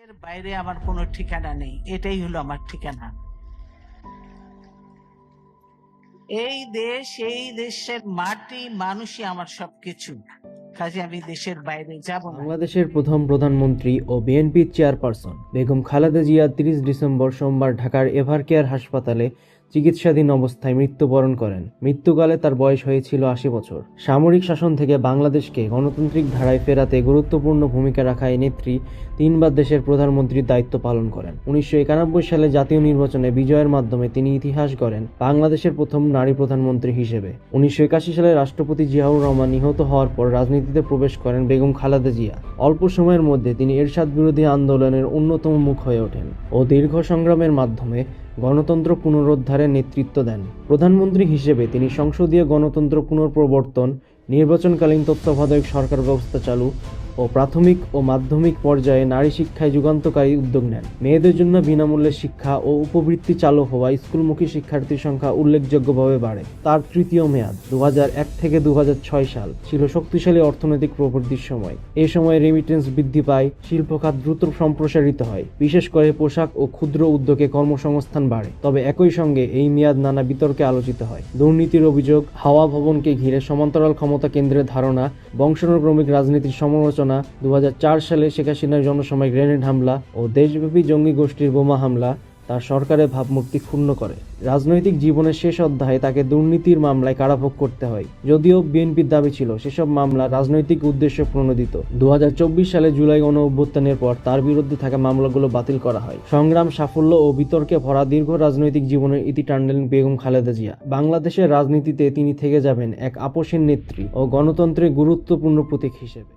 দেশের বাইরে আমার কোনো ঠিকানা নেই, এটাই হলো আমার ঠিকানা। এই দেশ, এই দেশের মাটি, মানুষই আমার সবকিছু। কাজে আমি দেশের বাইরে যাব না। বাংলাদেশের প্রথম প্রধানমন্ত্রী ও বিএনপির চেয়ারপারসন বেগম খালেদা জিয়া ৩০ ডিসেম্বর সোমবার ঢাকার এভারকেয়ার হাসপাতালে চিকিৎসাধীন অবস্থায় মৃত্যুবরণ করেন। মৃত্যুকালে তার বয়স হয়েছিল ৮০ বছর। সামরিক শাসন থেকে বাংলাদেশকে গণতান্ত্রিক ধারায় ফেরাতে গুরুত্বপূর্ণ ভূমিকা রাখা এই নেত্রী তিনবার দেশের প্রধানমন্ত্রীর দায়িত্ব পালন করেন। ১৯৯১ সালে জাতীয় নির্বাচনে বিজয়ের মাধ্যমে তিনি ইতিহাস গড়েন বাংলাদেশের প্রথম নারী প্রধানমন্ত্রী হিসেবে। ১৯৮১ সালে রাষ্ট্রপতি জিয়াউর রহমান নিহত হওয়ার পর রাজনীতিতে প্রবেশ করেন বেগম খালেদা জিয়া। অল্প সময়ের মধ্যে তিনি এরশাদ বিরোধী আন্দোলনের অন্যতম মুখ হয়ে ওঠেন ও দীর্ঘ সংগ্রামের মাধ্যমে গণতন্ত্র পুনরুদ্ধারের নেতৃত্ব দেন। প্রধানমন্ত্রী হিসেবে তিনি সংসদীয় গণতন্ত্র পুনঃপ্রবর্তন, নির্বাচনকালীন তত্ত্বাবধায়ক সরকার ব্যবস্থা চালু ও প্রাথমিক ও মাধ্যমিক পর্যায়ে নারী শিক্ষায় যুগান্তকারী উদ্যোগ নেন। মেয়েদের জন্য বিনামূল্যে শিক্ষা ও উপবৃত্তি চালু হওয়া স্কুলমুখী শিক্ষার্থীর সংখ্যা উল্লেখযোগ্যভাবে বাড়ে। তার তৃতীয় মেয়াদ ২০০১ থেকে ২০০৬ সাল ছিল শক্তিশালী অর্থনৈতিক প্রবৃদ্ধির সময়। এ সময় রেমিটেন্স বৃদ্ধি পায়, শিল্প খাত দ্রুত সম্প্রসারিত হয়, বিশেষ করে পোশাক ও ক্ষুদ্র উদ্যোগে কর্মসংস্থান বাড়ে। তবে একই সঙ্গে এই মেয়াদ নানা বিতর্কে আলোচিত হয়। দুর্নীতির অভিযোগ, হাওয়া ভবনকে ঘিরে সমান্তরাল ক্ষমতা কেন্দ্রের ধারণা, বংশানুক্রমিক রাজনীতির সমালোচনা, ২০০৪ সালে শেখ হাসিনার জনসভায় গ্রেনেড হামলা ও দেশব্যাপী জঙ্গি গোষ্ঠীর বোমা হামলা তার সরকারের ভাবমূর্তি ক্ষুণ্ণ করে। রাজনৈতিক জীবনের শেষ অধ্যায়ে তাকে দুর্নীতির মামলায় কারাভোগ করতে হয়। যদিও বিএনপির দাবি ছিল সেসব মামলা রাজনৈতিক উদ্দেশ্যে প্রণোদিত। ২০২৪ সালে জুলাই গণঅভ্যুত্থানের পর তার বিরুদ্ধে থাকা মামলাগুলো বাতিল করা হয়। সংগ্রাম, সাফল্য ও বিতর্কে ভরা দীর্ঘ রাজনৈতিক জীবনের ইতি টানলেন বেগম খালেদা জিয়া। বাংলাদেশের রাজনীতিতে তিনি থেকে যাবেন এক আপসীন নেত্রী ও গণতন্ত্রের গুরুত্বপূর্ণ প্রতীক হিসেবে।